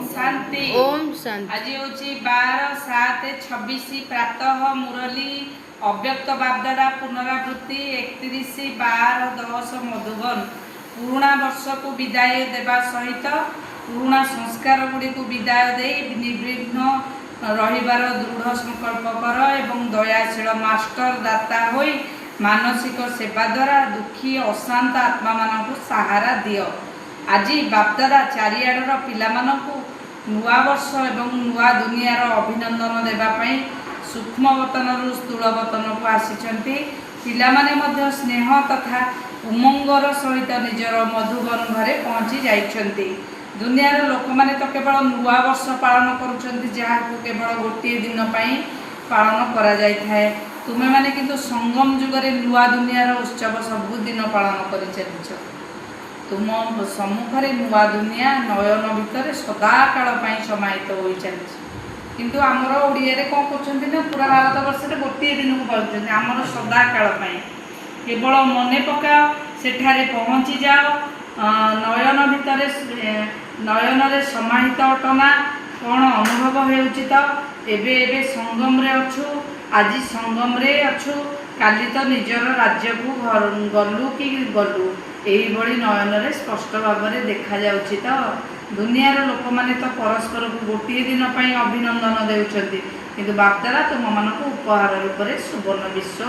शांति। ओम शांति। आज हूँ 12/7/26 प्रातः मुरली अव्यक्त बापदादा पुनरावृत्ति 31/12/10 मधुबन। पुराणा वर्ष को विदाय देवा सहित पुराणा संस्कार गुड़ी को विदाय दे निर्विघ्न रहिबार दृढ़ संकल्प कर एवं दयाशील मास्टर दाता होई मानसिक सेवा द्वारा दुखी अशांत आत्मा मानक सहारा दियो। आज बापदादा चारिआडर पिलामानंकु नुआ वर्ष एवं नुआ दुनियार अभिनंदन देवाई सूक्ष्म वतनरू स्थूल वतन को आसिछंती। पिलामाने मध्य स्नेह तथा उमंगर सहित निजर मधुबन घरे पहुँची जाइछंती। दुनियार लोक माने तो केवल नुआ वर्ष पालन करुछंती, जहाँ को केवल गोटे दिन पाई पालन करा जाय थाए। तुमे माने किंतु संगम जुगरे नुआ दुनियार उत्सव सबुदिन पालन करि चलिछ। तुम सम्मुखें नुआ दुनिया नयन भितर सदाकाल समाहित हो चली। किंतु आमर ओडिया कौन कर पूरा भारत वर्ष गोटे दिन को पालुं आमर सदाकाल केवल मन पकाओ सेठारे पहुँची जाओ नयन भितर नयन समाहित अटना कौन अनुभव होउछि तो एबे संगम रे अछु। आज संगम रे अछु, काली तो निजर राज्य को गलु कि गलु यही नयन स्पष्ट भाव में देखा जाउछि। तो दुनियार लोक माने तो परस्पर को गोटे दिन पर अभिनंदन देउछंती, किंतु बापदादा तुम मानक उपहार रूप में सुवर्ण विश्व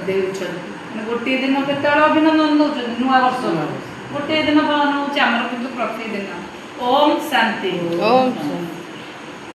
देउछंती। गोटे दिन केतବେଳେ अभिनंदन दउछंती नुआ वर्ष गोटे दिन पालन होउछि, आमर किंतु प्रतिदिन। ओम शांति। ओम शांति।